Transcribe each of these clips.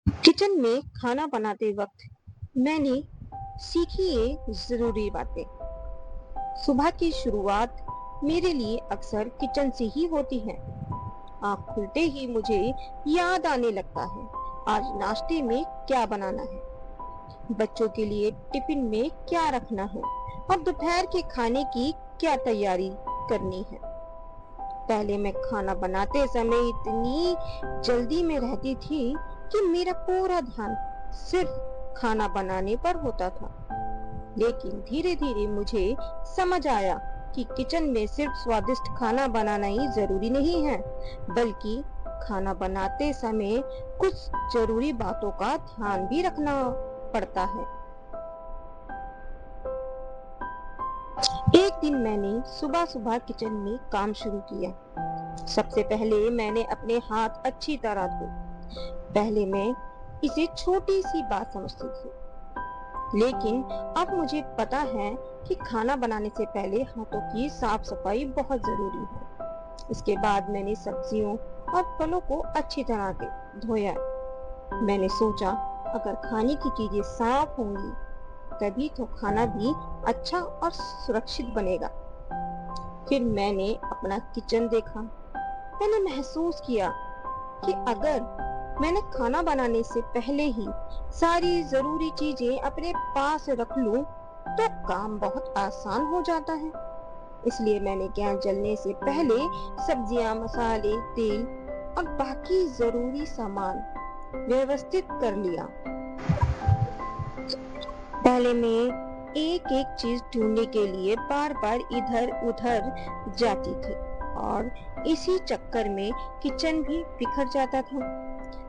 Kitchen में खाना बनाते वक्त मैंने सीखी ये जरूरी बातें। सुबह की शुरुआत मेरे लिए अक्सर किचन से ही होती है। आँख खुलते ही मुझे याद आने लगता है आज नाश्ते में क्या बनाना है, बच्चों के लिए टिफिन में क्या रखना है और दोपहर के खाने की क्या तैयारी करनी है। पहले मैं खाना बनाते समय इतनी जल्दी में रहती थी कि मेरा पूरा ध्यान सिर्फ खाना बनाने पर होता था। लेकिन धीरे धीरे मुझे समझ आया कि किचन में सिर्फ स्वादिष्ट खाना बनाना ही जरूरी नहीं है, बल्कि खाना बनाते समय कुछ जरूरी बातों का ध्यान भी रखना पड़ता है। एक दिन मैंने सुबह सुबह किचन में काम शुरू किया। सबसे पहले मैंने अपने हाथ अच्छी तरह धोए। पहले मैं इसे छोटी सी बात समझती थी, लेकिन अब मुझे पता है कि खाना बनाने से पहले हाथों की साफ सफाई बहुत जरूरी है। इसके बाद मैंने सब्जियों और फलों को अच्छी तरह से धोया। मैंने सोचा अगर खाने की चीजें साफ होंगी तभी तो खाना भी अच्छा और सुरक्षित बनेगा। फिर मैंने अपना किचन देखा। मैंने महसूस किया कि अगर मैंने खाना बनाने से पहले ही सारी जरूरी चीजें अपने पास रख लूं, तो काम बहुत आसान हो जाता है। इसलिए मैंने गैस जलने से पहले सब्जियां, मसाले, तेल और बाकी जरूरी सामान व्यवस्थित कर लिया। पहले मैं एक एक चीज ढूंढने के लिए बार बार इधर उधर जाती थी और इसी चक्कर में किचन भी बिखर जाता था।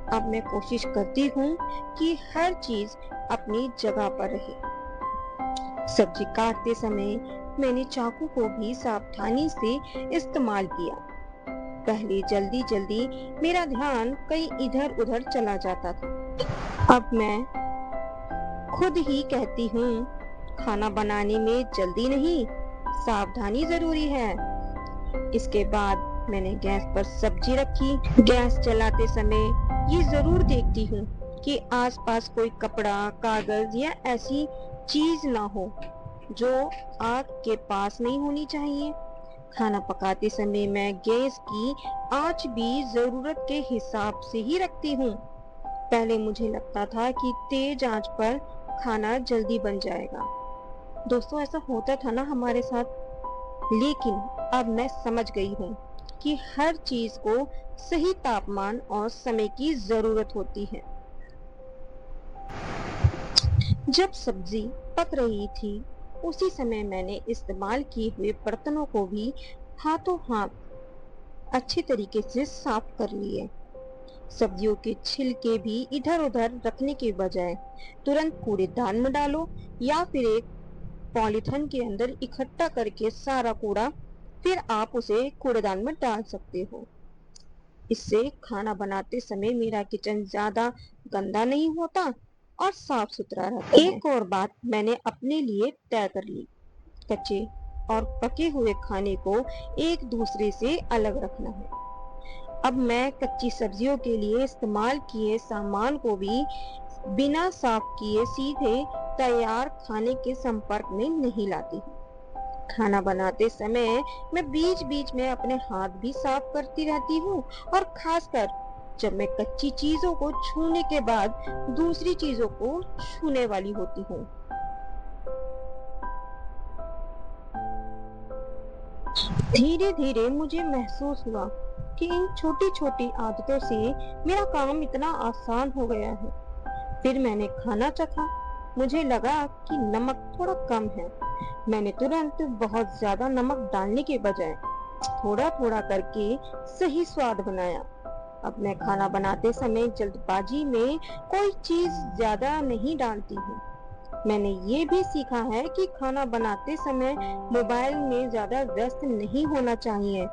अब मैं कोशिश करती हूँ कि हर चीज अपनी जगह पर रहे। सब्जी काटते समय मैंने चाकू को भी सावधानी से इस्तेमाल किया। पहले जल्दी जल्दी मेरा ध्यान कहीं इधर उधर चला जाता था। अब मैं खुद ही कहती हूँ खाना बनाने में जल्दी नहीं, सावधानी जरूरी है। इसके बाद मैंने गैस पर सब्जी रखी। गैस चलाते समय ये जरूर देखती हूँ कि आसपास कोई कपड़ा, कागज या ऐसी चीज ना हो जो आग के पास नहीं होनी चाहिए। खाना पकाते समय मैं गैस की आंच भी जरूरत के हिसाब से ही रखती हूँ। पहले मुझे लगता था कि तेज आंच पर खाना जल्दी बन जाएगा। दोस्तों, ऐसा होता था ना हमारे साथ। लेकिन अब मैं समझ गई हूँ कि हर चीज को सही तापमान और समय की जरूरत होती है। जब सब्जी पक रही थी, उसी समय मैंने इस्तेमाल किए हुए बर्तनों को भी हाथों हाथ अच्छी तरीके से साफ कर लिए। सब्जियों के छिलके भी इधर उधर रखने के बजाय तुरंत कूड़ेदान में डालो या फिर एक पॉलीथिन के अंदर इकट्ठा करके सारा कूड़ा फिर आप उसे कूड़ेदान में डाल सकते हो। इससे खाना बनाते समय मेरा किचन ज्यादा गंदा नहीं होता और साफ सुथरा रहता है। एक और बात मैंने अपने लिए तय कर ली, कच्चे और पके हुए खाने को एक दूसरे से अलग रखना है। अब मैं कच्ची सब्जियों के लिए इस्तेमाल किए सामान को भी बिना साफ किए सीधे तैयार खाने के संपर्क में नहीं लाती हूँ। खाना बनाते समय मैं बीच बीच में अपने हाथ भी साफ करती रहती हूँ और खासकर जब मैं कच्ची चीजों को छूने के बाद दूसरी चीजों को छूने वाली होती हूँ। धीरे धीरे मुझे महसूस हुआ कि इन छोटी छोटी आदतों से मेरा काम इतना आसान हो गया है। फिर मैंने खाना चखा। मुझे लगा कि नमक थोड़ा कम है। मैंने तुरंत बहुत ज्यादा नमक डालने के बजाय थोड़ा थोड़ा करके सही स्वाद बनाया। अब मैं खाना बनाते समय जल्दबाजी में कोई चीज ज्यादा नहीं डालती हूँ। मैंने ये भी सीखा है कि खाना बनाते समय मोबाइल में ज्यादा व्यस्त नहीं होना चाहिए।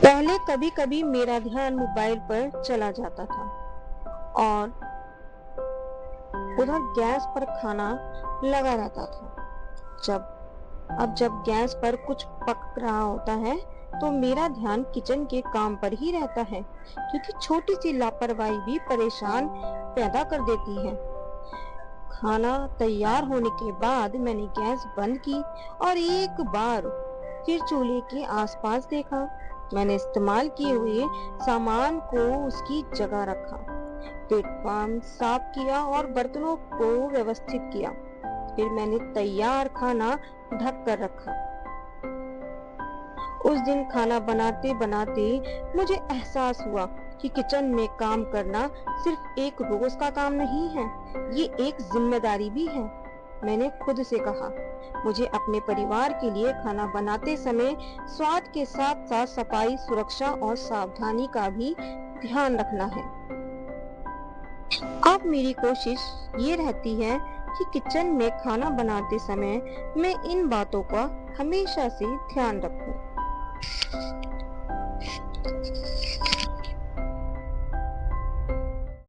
पहले कभी कभी मेरा ध्यान मोबाइल पर चला जाता था और उधर गैस पर खाना लगा रहता था। जब गैस पर कुछ पक रहा होता है तो मेरा ध्यान किचन के काम पर ही रहता है, क्योंकि छोटी सी लापरवाही भी परेशान पैदा कर देती है। खाना तैयार होने के बाद मैंने गैस बंद की और एक बार फिर चूल्हे के आसपास देखा। मैंने इस्तेमाल किए हुए सामान को उसकी जगह रखा, प्लेटफॉर्म साफ किया और बर्तनों को व्यवस्थित किया। फिर मैंने तैयार खाना ढक कर रखा। उस दिन खाना बनाते बनाते मुझे एहसास हुआ कि किचन में काम करना सिर्फ एक रोज का काम नहीं है, ये एक जिम्मेदारी भी है। मैंने खुद से कहा, मुझे अपने परिवार के लिए खाना बनाते समय स्वाद के साथ साथ सफाई, सुरक्षा और सावधानी का भी ध्यान रखना है। अब मेरी कोशिश ये रहती है कि किचन में खाना बनाते समय मैं इन बातों का हमेशा से ध्यान रखूं।